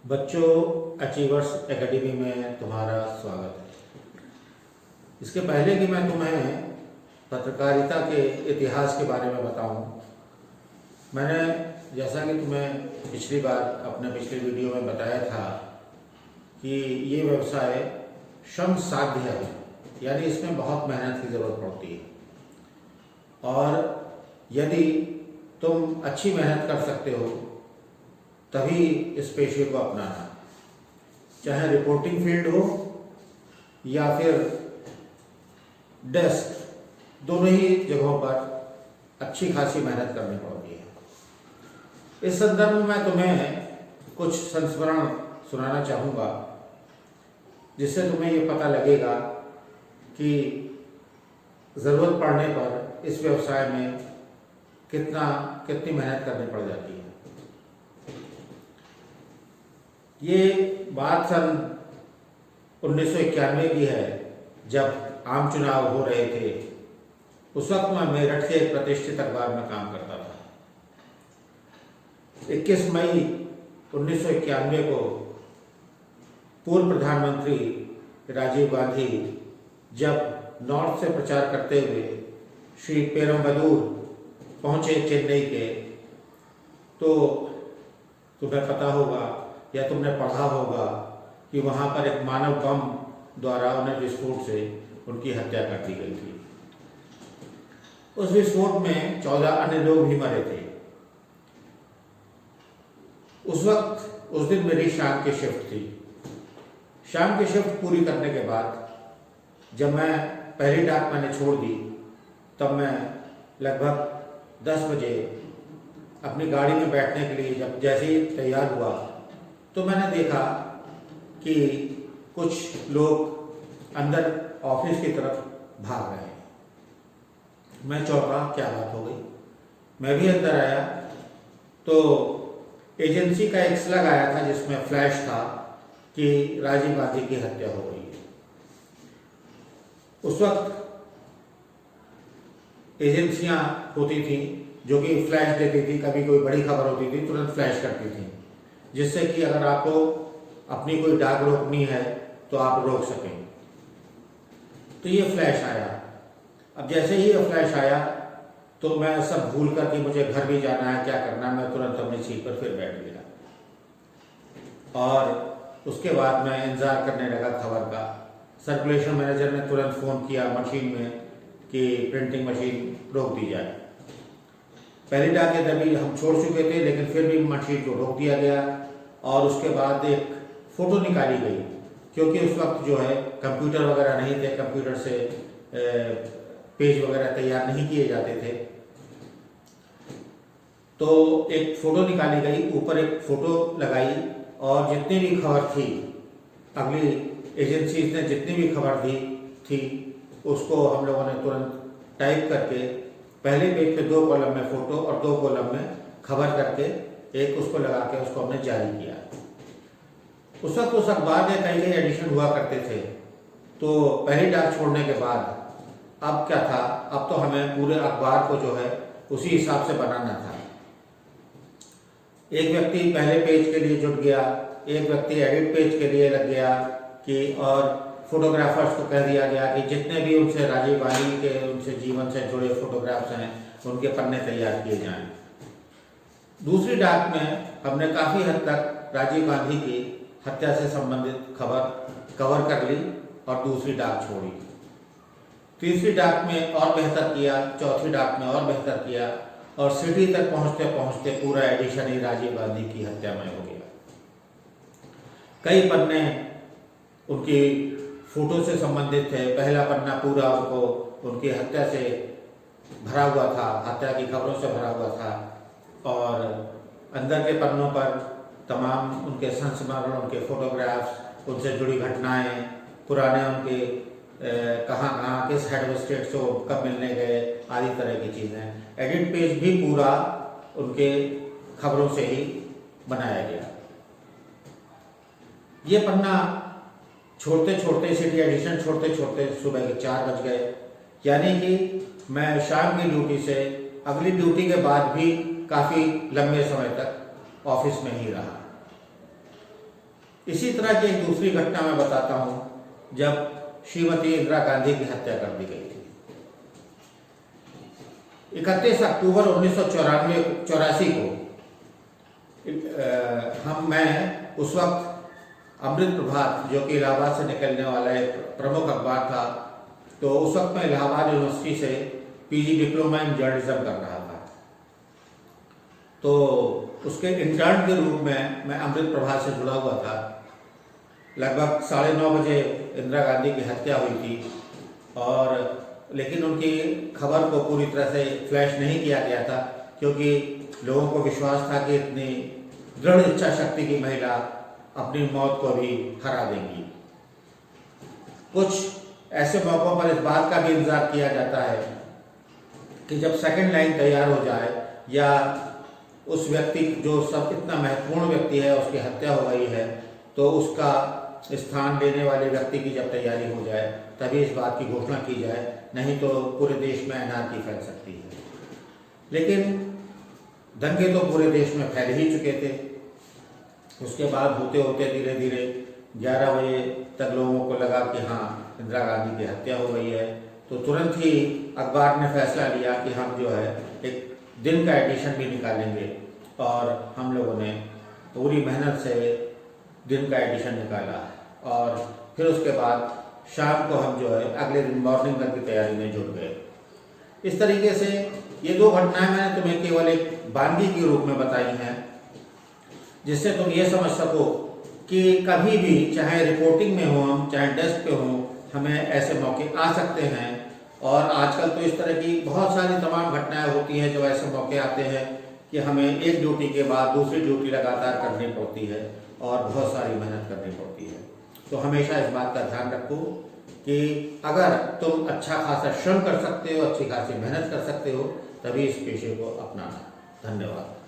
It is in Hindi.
बच्चों, अचीवर्स एकेडमी में तुम्हारा स्वागत है। इसके पहले कि मैं तुम्हें पत्रकारिता के इतिहास के बारे में बताऊं, मैंने जैसा कि तुम्हें पिछली बार अपने पिछले वीडियो में बताया था कि ये व्यवसाय श्रम साध्य है, यानी इसमें बहुत मेहनत की ज़रूरत पड़ती है और यदि तुम अच्छी मेहनत कर सकते हो तभी इस पेशे को अपनाना, चाहे रिपोर्टिंग फील्ड हो या फिर डेस्क, दोनों ही जगहों पर अच्छी खासी मेहनत करनी पड़ती है। इस संदर्भ में मैं तुम्हें कुछ संस्मरण सुनाना चाहूँगा जिससे तुम्हें ये पता लगेगा कि ज़रूरत पड़ने पर इस व्यवसाय में कितनी मेहनत करनी पड़ जाती है। ये बात सन 1991 की है, जब आम चुनाव हो रहे थे। उस वक्त मैं मेरठ के एक प्रतिष्ठित अखबार में काम करता था। 21 मई 1991 को पूर्व प्रधानमंत्री राजीव गांधी जब नॉर्थ से प्रचार करते हुए श्री पेरम्बदूर पहुंचे चेन्नई के, तो तुम्हें पता होगा या तुमने पढ़ा होगा कि वहां पर एक मानव बम द्वारा उन्हें विस्फोट से उनकी हत्या कर दी गई थी। उस विस्फोट में 14 अन्य लोग भी मरे थे। उस दिन मेरी शाम की शिफ्ट थी। शाम की शिफ्ट पूरी करने के बाद जब मैं पहली डाक मैंने छोड़ दी, तब मैं लगभग 10 बजे अपनी गाड़ी में बैठने के लिए जब जैसे ही तैयार हुआ तो मैंने देखा कि कुछ लोग अंदर ऑफिस की तरफ भाग रहे हैं। मैं चौंका, क्या बात हो गई। मैं भी अंदर आया तो एजेंसी का एक स्लग आया था जिसमें फ्लैश था कि राजीव गांधी की हत्या हो गई है। उस वक्त एजेंसियां होती थी जो कि फ्लैश देती थी, कभी कोई बड़ी खबर होती थी तुरंत फ्लैश करती थी, जिससे कि अगर आपको अपनी कोई डाक रोकनी है तो आप रोक सकें। तो ये फ्लैश आया। अब जैसे ही ये फ्लैश आया तो मैं सब भूल कर कि मुझे घर भी जाना है, क्या करना है, मैं तुरंत अपनी सीट पर फिर बैठ गया और उसके बाद मैं इंतजार करने लगा खबर का। सर्कुलेशन मैनेजर ने तुरंत फ़ोन किया मशीन में कि प्रिंटिंग मशीन रोक दी जाए। पहली डाक तभी हम छोड़ चुके थे, लेकिन फिर भी मशीन को रोक दिया गया और उसके बाद एक फ़ोटो निकाली गई, क्योंकि उस वक्त जो है कंप्यूटर वगैरह नहीं थे, कंप्यूटर से पेज वगैरह तैयार नहीं किए जाते थे। तो एक फ़ोटो निकाली गई, ऊपर एक फ़ोटो लगाई और जितनी भी खबर थी, अगली एजेंसीज ने जितनी भी खबर दी थी उसको हम लोगों ने तुरंत टाइप करके पहले पेज पे 2 कॉलम में फ़ोटो और 2 कॉलम में खबर करके एक उसको लगा के उसको हमने जारी किया। उस वक्त उस अखबार में कई एडिशन हुआ करते थे। तो पहली डाक छोड़ने के बाद अब क्या था, अब तो हमें पूरे अखबार को जो है उसी हिसाब से बनाना था। एक व्यक्ति पहले पेज के लिए जुट गया, एक व्यक्ति एडिट पेज के लिए लग गया कि और फोटोग्राफर्स को कह दिया गया कि जितने भी उनसे राजीव गांधी के उनसे जीवन से जुड़े फोटोग्राफ्स हैं उनके पन्ने तैयार किए जाएं। दूसरी डाक में हमने काफ़ी हद तक राजीव गांधी की हत्या से संबंधित खबर कवर कर ली और दूसरी डाक छोड़ी। तीसरी डाक में और बेहतर किया, चौथी डाक में और बेहतर किया और सिटी तक पहुंचते पहुंचते पूरा एडिशन ही राजीव गांधी की हत्या में हो गया। कई पन्ने उनकी फोटो से संबंधित थे। पहला पन्ना पूरा उनको उनकी हत्या से भरा हुआ था, हत्या की खबरों से भरा हुआ था और अंदर के पन्नों पर तमाम उनके संस्मरण, उनके फोटोग्राफ्स, उनसे जुड़ी घटनाएं, पुराने उनके कहाँ किस हेड ऑफ स्टेट से कब मिलने गए, आदि तरह की चीज़ें। एडिट पेज भी पूरा उनके खबरों से ही बनाया गया। ये पन्ना छोड़ते छोड़ते, सिटी एडिशन छोड़ते छोड़ते सुबह के 4 बज गए, यानी कि मैं शाम की ड्यूटी से अगली ड्यूटी के बाद भी काफ़ी लंबे समय तक ऑफिस में ही रहा। इसी तरह की एक दूसरी घटना मैं बताता हूं, जब श्रीमती इंदिरा गांधी की हत्या कर दी गई थी। 31 अक्टूबर 1984 को मैं उस वक्त अमृत प्रभात, जो कि इलाहाबाद से निकलने वाला एक प्रमुख अखबार था, तो उस वक्त मैं इलाहाबाद यूनिवर्सिटी से पीजी डिप्लोमा इन जर्नलिज्म कर रहा था। तो उसके इंटर्न के रूप में मैं अमृत प्रभात से जुड़ा हुआ था। लगभग 9:30 बजे इंदिरा गांधी की हत्या हुई थी, और लेकिन उनकी खबर को पूरी तरह से फ्लैश नहीं किया गया था, क्योंकि लोगों को विश्वास था कि इतनी दृढ़ इच्छा शक्ति की महिला अपनी मौत को भी हरा देंगी। कुछ ऐसे मौक़ों पर इस बात का भी इंतजार किया जाता है कि जब सेकंड लाइन तैयार हो जाए, या उस व्यक्ति जो सब इतना महत्वपूर्ण व्यक्ति है उसकी हत्या हो गई है, तो उसका स्थान लेने वाले व्यक्ति की जब तैयारी हो जाए तभी इस बात की घोषणा की जाए, नहीं तो पूरे देश में अनार्की फैल सकती है। लेकिन दंगे तो पूरे देश में फैल ही चुके थे। उसके बाद होते होते धीरे धीरे 11 बजे तक लोगों को लगा कि हाँ, इंदिरा गांधी की हत्या हो गई है, तो तुरंत ही अखबार ने फैसला लिया कि हम जो है एक दिन का एडिशन भी निकालेंगे, और हम लोगों ने पूरी मेहनत से दिन का एडिशन निकाला, और फिर उसके बाद शाम को हम जो है अगले दिन मॉर्निंग तक की तैयारी में जुट गए। इस तरीके से ये दो घटनाएं मैंने तुम्हें केवल एक बानगी के रूप में बताई हैं, जिससे तुम ये समझ सको कि कभी भी, चाहे रिपोर्टिंग में हो हम, चाहे डेस्क पे हो, हमें ऐसे मौके आ सकते हैं। और आजकल तो इस तरह की बहुत सारी तमाम घटनाएं होती हैं, जब ऐसे मौके आते हैं कि हमें एक ड्यूटी के बाद दूसरी ड्यूटी लगातार करनी पड़ती है और बहुत सारी मेहनत करनी पड़ती है। तो हमेशा इस बात का ध्यान रखो कि अगर तुम अच्छा खासा श्रम कर सकते हो, अच्छी खासी मेहनत कर सकते हो, तभी इस पेशे को अपनाना। धन्यवाद।